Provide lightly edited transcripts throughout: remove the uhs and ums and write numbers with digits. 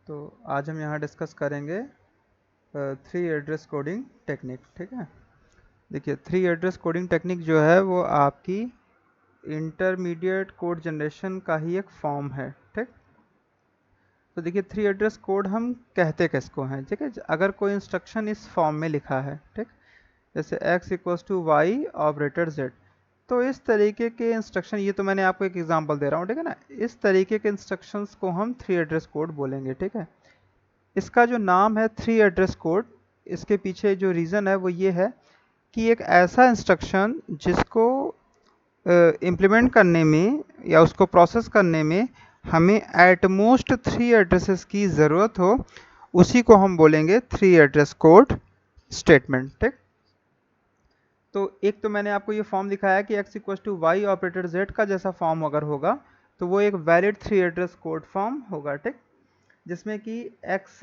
तो आज हम यहाँ डिस्कस करेंगे थ्री एड्रेस कोडिंग टेक्निक। ठीक है, देखिए थ्री एड्रेस कोडिंग टेक्निक जो है वो आपकी इंटरमीडिएट कोड जनरेशन का ही एक फॉर्म है। ठीक, तो देखिए थ्री एड्रेस कोड हम कहते किसको हैं। ठीक है, अगर कोई इंस्ट्रक्शन इस फॉर्म में लिखा है, ठीक, जैसे x equals to y operator z, तो इस तरीके के इंस्ट्रक्शन, ये तो मैंने आपको एक एग्जांपल दे रहा हूँ, ठीक है ना, इस तरीके के इंस्ट्रक्शंस को हम थ्री एड्रेस कोड बोलेंगे। ठीक है, इसका जो नाम है थ्री एड्रेस कोड, इसके पीछे जो रीज़न है वो ये है कि एक ऐसा इंस्ट्रक्शन जिसको इम्प्लीमेंट करने में या उसको प्रोसेस करने में हमें एट मोस्ट थ्री एड्रेसेस की ज़रूरत हो, उसी को हम बोलेंगे थ्री एड्रेस कोड स्टेटमेंट। ठीक, तो एक तो मैंने आपको ये फॉर्म दिखाया कि x equal to y operator z का जैसा फॉर्म अगर होगा तो वो एक valid three address code form होगा। ठीक, जिसमें कि x,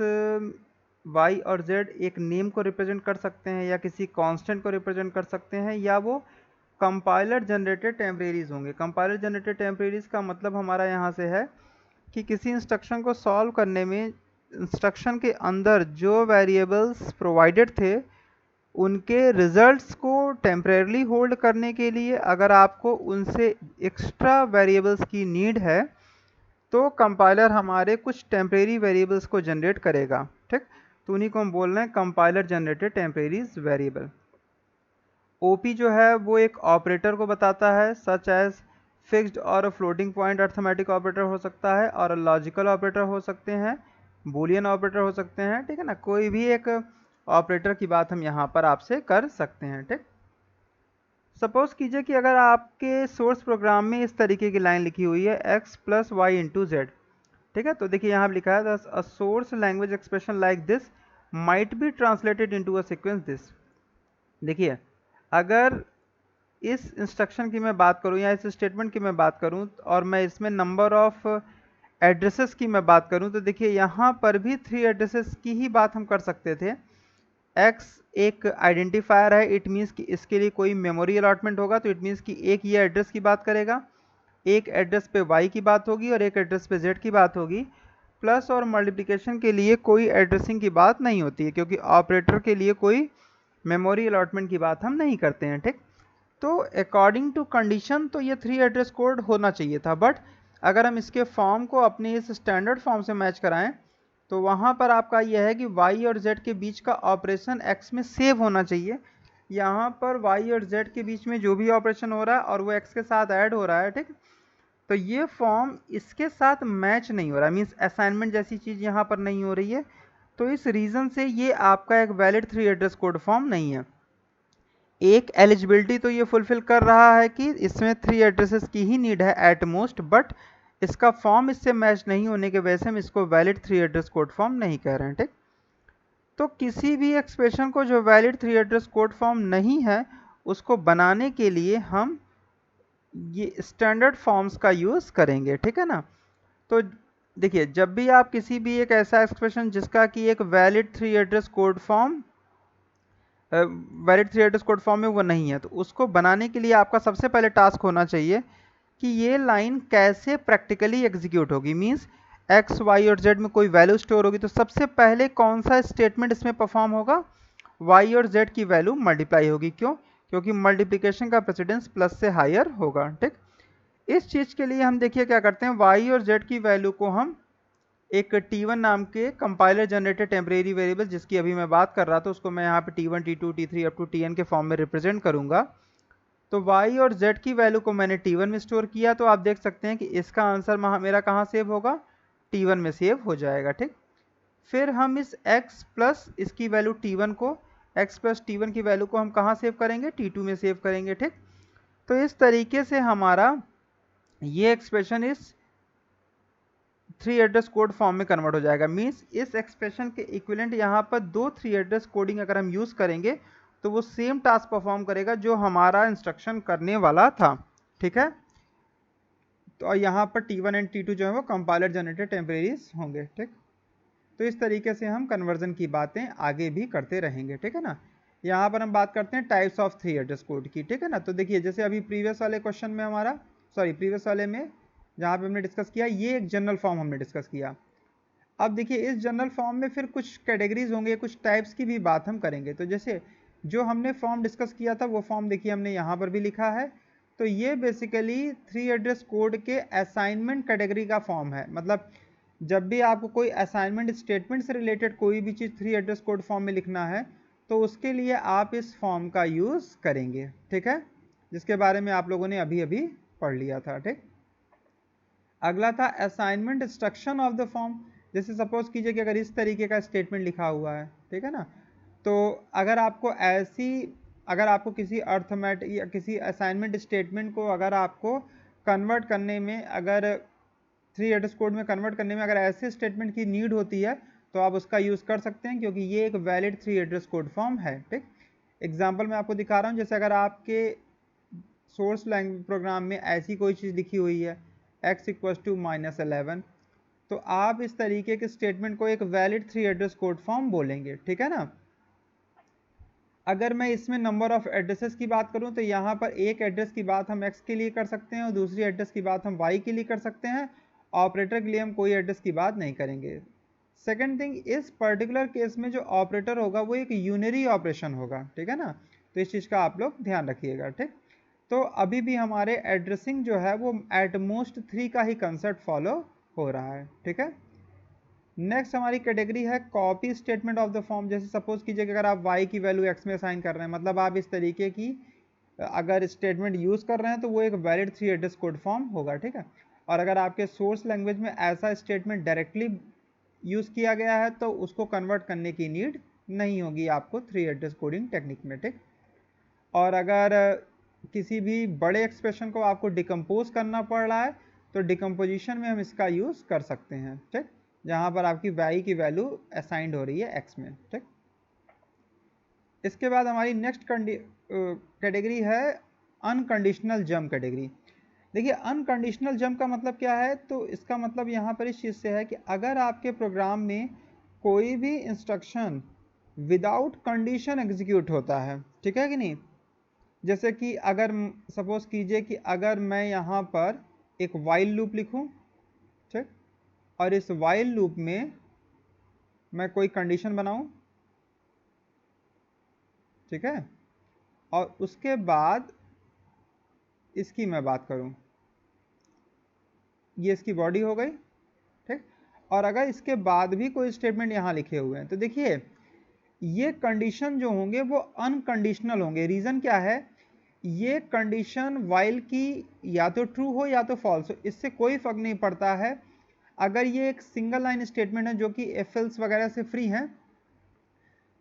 y और z एक नेम को रिप्रेजेंट कर सकते हैं या किसी कांस्टेंट को रिप्रेजेंट कर सकते हैं, या वो कंपाइलर जनरेटेड टेम्परेरीज होंगे। कंपाइलर जनरेटेड टेम्परेरीज का मतलब हमारा यहाँ से है कि किसी इंस्ट्रक्शन को सॉल्व करने में इंस्ट्रक्शन के अंदर जो वेरिएबल्स प्रोवाइडेड थे उनके रिजल्ट्स को टेम्परेरली होल्ड करने के लिए अगर आपको उनसे एक्स्ट्रा वेरिएबल्स की नीड है तो कंपाइलर हमारे कुछ टेम्परेरी वेरिएबल्स को जनरेट करेगा। ठीक, तो उन्हीं को हम बोल रहे हैं कंपाइलर जनरेटेड टेम्परेरीज वेरिएबल। ओपी जो है वो एक ऑपरेटर को बताता है, सच एज फिक्स्ड और फ्लोटिंग पॉइंट अर्थमेटिक ऑपरेटर हो सकता है, और लॉजिकल ऑपरेटर हो सकते हैं, बूलियन ऑपरेटर हो सकते हैं। ठीक है ना, कोई भी एक ऑपरेटर की बात हम यहाँ पर आपसे कर सकते हैं। ठीक, सपोज कीजिए कि अगर आपके सोर्स प्रोग्राम में इस तरीके की लाइन लिखी हुई है x plus y into z. ठीक है, तो देखिए यहाँ लिखा है a source language expression like this might be translated into a sequence this. देखिए अगर इस इंस्ट्रक्शन की मैं बात करूं या इस स्टेटमेंट की मैं बात करूं और मैं इसमें नंबर ऑफ एड्रेसेस की मैं बात करूं, तो देखिए यहाँ पर भी थ्री एड्रेसेस की ही बात हम कर सकते थे। x एक आइडेंटिफायर है, इट मीन्स कि इसके लिए कोई मेमोरी अलॉटमेंट होगा, तो इट मीन्स कि एक ये एड्रेस की बात करेगा, एक एड्रेस पे y की बात होगी और एक एड्रेस पे z की बात होगी। प्लस और मल्टीप्लिकेशन के लिए कोई एड्रेसिंग की बात नहीं होती है क्योंकि ऑपरेटर के लिए कोई मेमोरी अलॉटमेंट की बात हम नहीं करते हैं। ठीक, तो अकॉर्डिंग टू कंडीशन तो ये थ्री एड्रेस कोड होना चाहिए था, बट अगर हम इसके फॉर्म को अपने इस स्टैंडर्ड फॉर्म से मैच कराएं तो वहाँ पर आपका यह है कि y और z के बीच का ऑपरेशन x में सेव होना चाहिए। यहाँ पर y और z के बीच में जो भी ऑपरेशन हो रहा है और वो x के साथ ऐड हो रहा है। ठीक, तो ये फॉर्म इसके साथ मैच नहीं हो रहा, मीन्स असाइनमेंट जैसी चीज़ यहाँ पर नहीं हो रही है, तो इस रीज़न से ये आपका एक valid three address code form नहीं है। एक एलिजिबिलिटी तो ये फुलफिल कर रहा है कि इसमें थ्री एड्रेसेस की ही नीड है एट मोस्ट, बट इसका फॉर्म इससे मैच नहीं होने की वजह से हम इसको valid three address code form नहीं कह रहे हैं। ठीक, तो किसी भी एक्सप्रेशन को जो valid three address code form नहीं है उसको बनाने के लिए हम ये स्टैंडर्ड फॉर्म्स का यूज़ करेंगे। ठीक है ना, तो देखिए जब भी आप किसी भी एक ऐसा एक्सप्रेशन जिसका कि एक valid three address code form valid three address code form में वो नहीं है, तो उसको बनाने के लिए आपका सबसे पहले टास्क होना चाहिए कि ये लाइन कैसे प्रैक्टिकली एग्जीक्यूट होगी। मींस एक्स वाई और जेड में कोई वैल्यू स्टोर होगी तो सबसे पहले कौन सा स्टेटमेंट इसमें परफॉर्म होगा, वाई और जेड की वैल्यू मल्टीप्लाई होगी। क्यों? क्योंकि मल्टीप्लिकेशन का प्रेसिडेंस प्लस से हायर होगा। ठीक, इस चीज़ के लिए हम देखिए क्या करते हैं, वाई और जेड की वैल्यू को हम एक t1 नाम के कंपाइलर जनरेटेड टेम्परेरी वेरिएबल जिसकी अभी मैं बात कर रहा था उसको मैं यहाँ पे t1 t2 t3 up to tn के फॉर्म में रिप्रेजेंट करूंगा। तो y और z की वैल्यू को मैंने t1 में स्टोर किया, तो आप देख सकते हैं कि इसका आंसर मेरा कहाँ सेव होगा, t1 में सेव हो जाएगा। ठीक, फिर हम इस x प्लस इसकी वैल्यू t1 को, x प्लस t1 की वैल्यू को हम कहाँ सेव करेंगे, t2 में सेव करेंगे। ठीक, तो इस तरीके से हमारा ये एक्सप्रेशन इस थ्री एड्रेस कोड फॉर्म में कन्वर्ट हो जाएगा। मीन्स इस एक्सप्रेशन के इक्विवेलेंट यहाँ पर दो थ्री एड्रेस कोडिंग अगर हम यूज़ करेंगे तो वो सेम टास्क परफॉर्म करेगा जो हमारा इंस्ट्रक्शन करने वाला था। ठीक है, तो यहाँ पर t1 एंड t2 जो है वो कंपाइलर जनरेटेड टेम्परेरीज होंगे। ठीक, तो इस तरीके से हम कन्वर्जन की बातें आगे भी करते रहेंगे। ठीक है ना, यहाँ पर हम बात करते हैं types of three address code की। ठीक है ना, तो देखिए जैसे अभी प्रीवियस वाले क्वेश्चन में प्रीवियस वाले में जहाँ पे हमने डिस्कस किया, ये एक जनरल फॉर्म हमने डिस्कस किया। अब देखिए इस जनरल फॉर्म में फिर कुछ कैटेगरीज होंगे, कुछ टाइप्स की भी बात हम करेंगे। तो जैसे जो हमने फॉर्म डिस्कस किया था वो फॉर्म देखिए हमने यहाँ पर भी लिखा है। तो ये बेसिकली 3 एड्रेस कोड के असाइनमेंट कैटेगरी का फॉर्म है। मतलब जब भी आपको कोई असाइनमेंट स्टेटमेंट से रिलेटेड कोई भी चीज़ 3 एड्रेस कोड फॉर्म में लिखना है तो उसके लिए आप इस फॉर्म का यूज़ करेंगे, ठीक है, जिसके बारे में आप लोगों ने अभी अभी पढ़ लिया था। ठीक, अगला था assignment instruction of the form. जैसे सपोज कीजिए कि अगर इस तरीके का स्टेटमेंट लिखा हुआ है, ठीक है ना, तो अगर आपको किसी अर्थमेटिक या किसी असाइनमेंट स्टेटमेंट को अगर आपको कन्वर्ट करने में, अगर 3 एड्रेस कोड में कन्वर्ट करने में अगर ऐसे स्टेटमेंट की नीड होती है तो आप उसका यूज़ कर सकते हैं, क्योंकि ये एक वैलिड 3 एड्रेस कोड फॉर्म है। ठीक, एग्जाम्पल मैं आपको दिखा रहा हूँ। जैसे अगर आपके सोर्स लैंग्वेज प्रोग्राम में ऐसी कोई चीज़ लिखी हुई है x इक्वल्स टू -11, तो आप इस तरीके के स्टेटमेंट को एक वैलिड 3 एड्रेस कोड फॉर्म बोलेंगे, ठीक है ना। अगर मैं इसमें नंबर ऑफ एड्रेसेस की बात करूं तो यहाँ पर एक एड्रेस की बात हम x के लिए कर सकते हैं और दूसरी एड्रेस की बात हम y के लिए कर सकते हैं। ऑपरेटर के लिए हम कोई एड्रेस की बात नहीं करेंगे। सेकेंड थिंग, इस पर्टिकुलर केस में जो ऑपरेटर होगा वो एक यूनरी ऑपरेशन होगा, ठीक है ना। तो इस चीज़ का आप लोग ध्यान रखिएगा। ठीक, तो अभी भी हमारे एड्रेसिंग जो है वो एट मोस्ट 3 का ही कंसेप्ट फॉलो हो रहा है, ठीक है। नेक्स्ट हमारी कैटेगरी है copy statement of the form. जैसे सपोज कीजिए कि अगर आप y की वैल्यू x में असाइन कर रहे हैं, मतलब आप इस तरीके की अगर स्टेटमेंट यूज़ कर रहे हैं तो वो एक वैलिड 3 एड्रेस कोड फॉर्म होगा, ठीक है। और अगर आपके सोर्स लैंग्वेज में ऐसा स्टेटमेंट डायरेक्टली यूज़ किया गया है तो उसको कन्वर्ट करने की नीड नहीं होगी आपको 3 एड्रेस कोडिंग टेक्निक में। ठीक, और अगर किसी भी बड़े एक्सप्रेशन को आपको डिकम्पोज करना पड़ रहा है तो डिकम्पोजिशन में हम इसका यूज़ कर सकते हैं, ठीक, जहाँ पर आपकी y की वैल्यू असाइंड हो रही है x में। ठीक, इसके बाद हमारी नेक्स्ट कैटेगरी है अनकंडीशनल जंप कैटेगरी। देखिए अनकंडीशनल जंप का मतलब क्या है, तो इसका मतलब यहाँ पर इस चीज़ से है कि अगर आपके प्रोग्राम में कोई भी इंस्ट्रक्शन विदाउट कंडीशन एग्जीक्यूट होता है, ठीक है कि नहीं। जैसे कि अगर सपोज कीजिए कि अगर मैं यहाँ पर एक वाइल लूप लिखूँ, ठीक, और इस वाइल लूप में मैं कोई कंडीशन बनाऊँ, ठीक है, और उसके बाद इसकी मैं बात करूँ, ये इसकी बॉडी हो गई, ठीक। और अगर इसके बाद भी कोई स्टेटमेंट यहाँ लिखे हुए हैं तो देखिए ये कंडीशन जो होंगे वो अनकंडीशनल होंगे। रीज़न क्या है, ये कंडीशन वाइल की या तो ट्रू हो या तो फॉल्स हो, इससे कोई फर्क नहीं पड़ता है। अगर ये एक सिंगल लाइन स्टेटमेंट है जो कि इफ एल्स वगैरह से फ्री है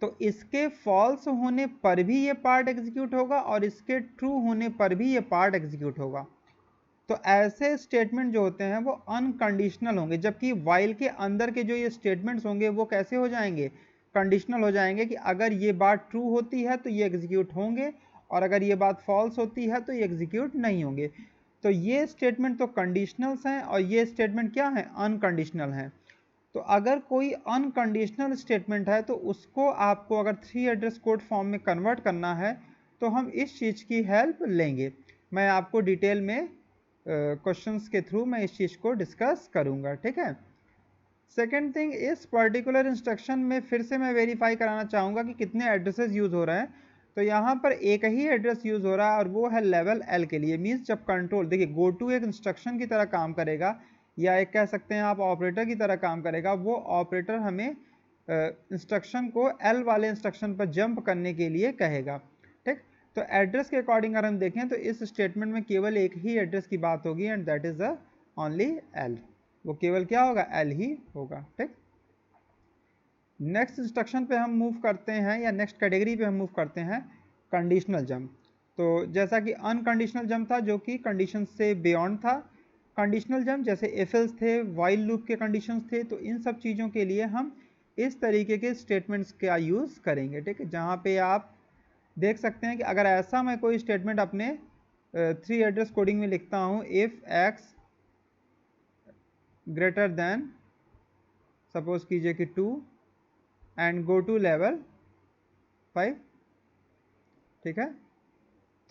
तो इसके फॉल्स होने पर भी ये पार्ट एग्जीक्यूट होगा और इसके ट्रू होने पर भी ये पार्ट एग्जीक्यूट होगा। तो ऐसे स्टेटमेंट जो होते हैं वो अनकंडीशनल होंगे, जबकि वाइल के अंदर के जो ये स्टेटमेंट्स होंगे वो कैसे हो जाएंगे, कंडीशनल हो जाएंगे कि अगर ये बात ट्रू होती है तो ये एग्जीक्यूट होंगे और अगर ये बात फॉल्स होती है तो ये एग्जीक्यूट नहीं होंगे। तो ये स्टेटमेंट तो कंडीशनल्स हैं और ये स्टेटमेंट क्या है, अनकंडीशनल हैं। तो अगर कोई अनकंडीशनल स्टेटमेंट है तो उसको आपको अगर 3 एड्रेस कोड फॉर्म में कन्वर्ट करना है तो हम इस चीज़ की हेल्प लेंगे। मैं आपको डिटेल में क्वेश्चंस के थ्रू मैं इस चीज़ को डिस्कस करूंगा, ठीक है। सेकेंड थिंग, इस पर्टिकुलर इंस्ट्रक्शन में फिर से मैं वेरीफाई कराना चाहूँगा कि कितने एड्रेसेस यूज़ हो रहे हैं। तो यहाँ पर एक ही एड्रेस यूज़ हो रहा है और वो है लेवल एल के लिए। मीन्स जब कंट्रोल, देखिए गो टू एक इंस्ट्रक्शन की तरह काम करेगा या एक कह सकते हैं आप ऑपरेटर की तरह काम करेगा। वो ऑपरेटर हमें इंस्ट्रक्शन को एल वाले इंस्ट्रक्शन पर जंप करने के लिए कहेगा, ठीक। तो एड्रेस के अकॉर्डिंग अगर हम देखें तो इस स्टेटमेंट में केवल एक ही एड्रेस की बात होगी and that is the only L. वो केवल क्या होगा, एल ही होगा, ठीक। नेक्स्ट इंस्ट्रक्शन पे हम मूव करते हैं या नेक्स्ट कैटेगरी पे हम मूव करते हैं कंडीशनल जंप। तो जैसा कि अनकंडीशनल जंप था जो कि कंडीशन से बियॉन्ड था, कंडीशनल जंप जैसे इफ एल्स थे, वाइल लूप के कंडीशंस थे, तो इन सब चीज़ों के लिए हम इस तरीके के स्टेटमेंट्स का यूज़ करेंगे, ठीक है। जहाँ पे आप देख सकते हैं कि अगर ऐसा मैं कोई स्टेटमेंट अपने 3 एड्रेस कोडिंग में लिखता हूँ, if x greater than suppose कीजिए कि 2 एंड गो टू लेवल 5, ठीक है।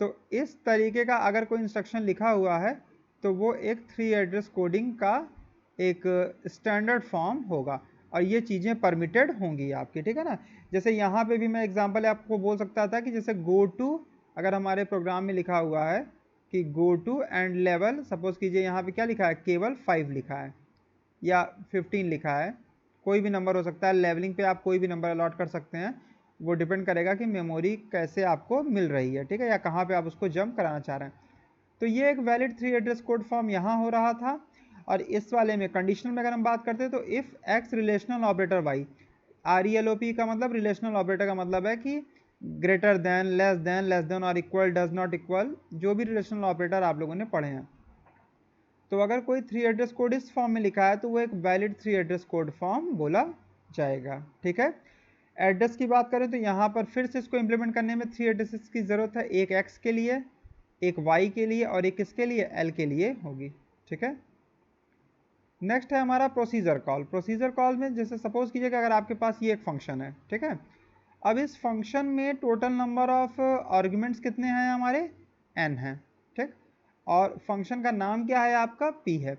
तो इस तरीके का अगर कोई इंस्ट्रक्शन लिखा हुआ है तो वो एक 3 एड्रेस कोडिंग का एक स्टैंडर्ड फॉर्म होगा। और ये चीज़ें परमिटेड होंगी आपकी, ठीक है ना। जैसे यहाँ पे भी मैं एग्जांपल आपको बोल सकता था कि जैसे गो टू, अगर हमारे प्रोग्राम में लिखा हुआ है कि go to end level, suppose कीजिए यहाँ पे क्या लिखा है, केवल 5 लिखा है या 15 लिखा है, कोई भी नंबर हो सकता है। लेवलिंग पे आप कोई भी नंबर अलॉट कर सकते हैं, वो डिपेंड करेगा कि मेमोरी कैसे आपको मिल रही है, ठीक है, या कहाँ पे आप उसको जंप कराना चाह रहे हैं। तो ये एक वैलिड 3 एड्रेस कोड फॉर्म यहाँ हो रहा था। और इस वाले में कंडीशनल में अगर हम बात करते हैं तो if x relational operator y, RELOP का मतलब रिलेशनल ऑपरेटर का मतलब है कि ग्रेटर देन, लेस देन और इक्वल, डज नॉट इक्वल, जो भी रिलेशनल ऑपरेटर आप लोगों ने पढ़े हैं। तो अगर कोई 3 एड्रेस कोड इस फॉर्म में लिखा है तो वो एक वैलिड 3 एड्रेस कोड फॉर्म बोला जाएगा, ठीक है। एड्रेस की बात करें तो यहाँ पर फिर से इसको इंप्लीमेंट करने में 3 एड्रेसेस की ज़रूरत है, एक एक्स के लिए, एक वाई के लिए और एक किसके लिए, एल के लिए होगी, ठीक है। नेक्स्ट है हमारा प्रोसीजर कॉल। प्रोसीजर कॉल में जैसे सपोज कीजिए कि अगर आपके पास ये एक फंक्शन है, ठीक है, अब इस फंक्शन में टोटल नंबर ऑफ आर्ग्यूमेंट्स कितने हैं हमारे, n हैं, ठीक, और फंक्शन का नाम क्या है आपका, p है।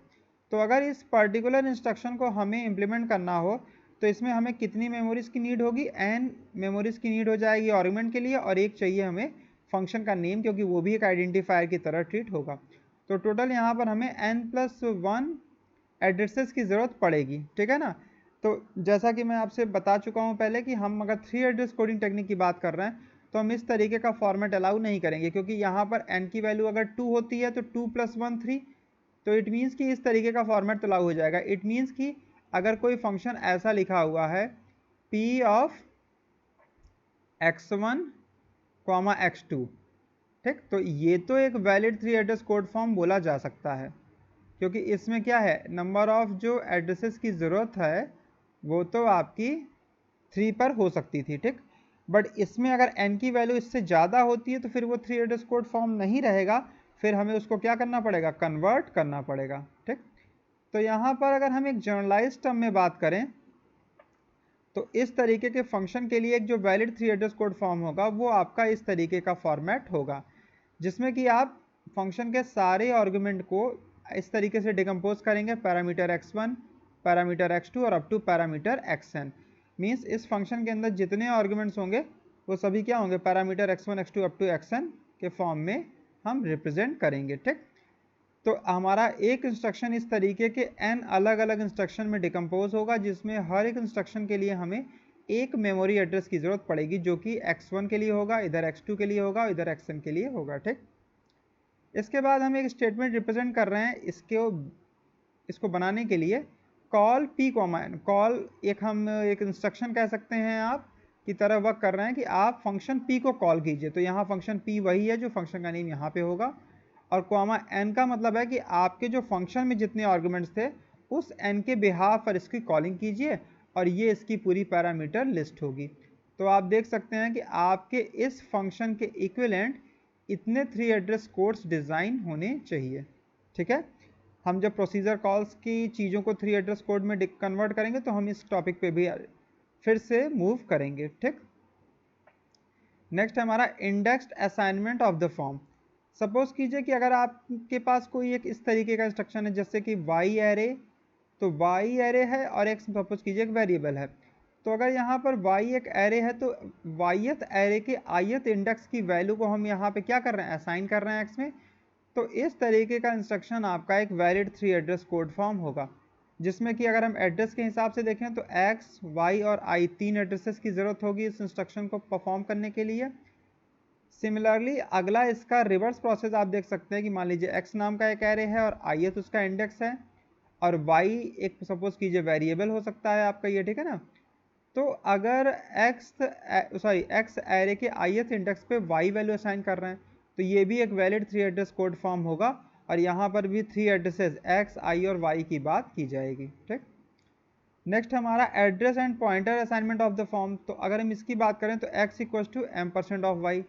तो अगर इस पर्टिकुलर इंस्ट्रक्शन को हमें इम्प्लीमेंट करना हो तो इसमें हमें कितनी मेमोरीज की नीड होगी, n मेमोरीज की नीड हो जाएगी आर्ग्यूमेंट के लिए, और एक चाहिए हमें फंक्शन का नेम, क्योंकि वो भी एक आइडेंटिफायर की तरह ट्रीट होगा। तो टोटल यहाँ पर हमें n+1 एड्रेसेस की ज़रूरत पड़ेगी, ठीक है ना। तो जैसा कि मैं आपसे बता चुका हूँ पहले कि हम अगर 3 एड्रेस कोडिंग टेक्निक की बात कर रहे हैं तो हम इस तरीके का फॉर्मेट अलाउ नहीं करेंगे, क्योंकि यहाँ पर n की वैल्यू अगर 2 होती है तो 2+1 3, तो इट मीन्स कि इस तरीके का फॉर्मेट तो अलाउ हो जाएगा। इट मीन्स कि अगर कोई फंक्शन ऐसा लिखा हुआ है p ऑफ x1, x2, ठीक, तो ये तो एक वैलिड 3 एड्रेस कोड फॉर्म बोला जा सकता है, क्योंकि इसमें क्या है, नंबर ऑफ जो एड्रेसेस की ज़रूरत है वो तो आपकी 3 पर हो सकती थी, ठीक, बट इसमें अगर n की वैल्यू इससे ज़्यादा होती है तो फिर वो 3 एड्रेस कोड फॉर्म नहीं रहेगा, फिर हमें उसको क्या करना पड़ेगा, कन्वर्ट करना पड़ेगा, ठीक। तो यहाँ पर अगर हम एक जनरलाइज टर्म में बात करें तो इस तरीके के फंक्शन के लिए एक जो वैलिड 3 एड्रेस कोड फॉर्म होगा वो आपका इस तरीके का फॉर्मेट होगा, जिसमें कि आप फंक्शन के सारे आर्गुमेंट को इस तरीके से डिकम्पोज करेंगे, पैरामीटर x1, पैरामीटर x2 और up to parameter xn। Means इस फंक्शन के अंदर जितने आर्गुमेंट्स होंगे वो सभी क्या होंगे, parameter x1, x2 up to xn के फॉर्म में हम रिप्रेजेंट करेंगे, ठीक। तो हमारा एक इंस्ट्रक्शन इस तरीके के n अलग अलग इंस्ट्रक्शन में डिकम्पोज होगा, जिसमें हर एक इंस्ट्रक्शन के लिए हमें एक मेमोरी एड्रेस की ज़रूरत पड़ेगी, जो कि x1 के लिए होगा, इधर x2 के लिए होगा, इधर xn के लिए होगा, ठीक। इसके बाद हम एक स्टेटमेंट रिप्रेजेंट कर रहे हैं, इसको बनाने के लिए कॉल p, कॉल हम एक इंस्ट्रक्शन कह सकते हैं आप की तरह वर्क कर रहे हैं कि आप फंक्शन p को कॉल कीजिए। तो यहाँ फंक्शन p वही है जो फंक्शन का नेम यहाँ पे होगा, और कॉमा n का मतलब है कि आपके जो फंक्शन में जितने आर्गुमेंट्स थे उस n के बिहाफ पर इसकी कॉलिंग कीजिए, और ये इसकी पूरी पैरामीटर लिस्ट होगी। तो आप देख सकते हैं कि आपके इस फंक्शन के इक्विवेलेंट इतने 3 एड्रेस कोड्स डिज़ाइन होने चाहिए, ठीक है। हम जब प्रोसीजर कॉल्स की चीज़ों को 3 एड्रेस कोड में कन्वर्ट करेंगे तो हम इस टॉपिक पे भी फिर से मूव करेंगे, ठीक। नेक्स्ट हमारा indexed assignment of the form. Suppose कीजिए कि अगर आपके पास कोई एक इस तरीके का इंस्ट्रक्शन है, जैसे कि वाई एरे, तो वाई एरे है और एक सपोज कीजिए एक वेरिएबल है। तो अगर यहाँ पर y एक एरे है तो yth एरे के ith इंडेक्स की वैल्यू को हम यहाँ पे क्या कर रहे हैं, असाइन कर रहे हैं x में। तो इस तरीके का इंस्ट्रक्शन आपका एक वैलिड 3 एड्रेस कोड फॉर्म होगा, जिसमें कि अगर हम एड्रेस के हिसाब से देखें तो x, y और i 3 एड्रेसेस की ज़रूरत होगी इस इंस्ट्रक्शन को परफॉर्म करने के लिए। सिमिलरली अगला इसका रिवर्स प्रोसेस आप देख सकते हैं कि मान लीजिए x नाम का एक एरे है और ith उसका इंडेक्स है, और y एक सपोज कीजिए वेरिएबल हो सकता है आपका ये, ठीक है ना। तो अगर x एरे के ith इंडेक्स पे y वैल्यू असाइन कर रहे हैं तो ये भी एक वैलिड 3 एड्रेस कोड फॉर्म होगा, और यहाँ पर भी 3 एड्रेसेस x, i और y की बात की जाएगी, ठीक। नेक्स्ट हमारा address and pointer assignment of the form. तो अगर हम इसकी बात करें तो x equals to m% of y,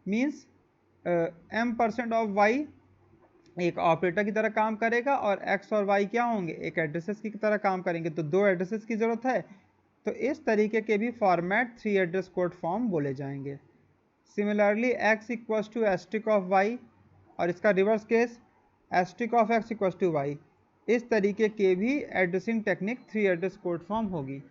means m% of y एक ऑपरेटर की तरह काम करेगा और x और y क्या होंगे, एक एड्रेसेस की तरह काम करेंगे। तो 2 एड्रेसेस की ज़रूरत है, तो इस तरीके के भी फॉर्मेट 3 एड्रेस कोड फॉर्म बोले जाएंगे। Similarly x equals to asterisk of y, और इसका reverse case asterisk of x equals to y। इस तरीके के भी addressing technique 3 address code form होगी।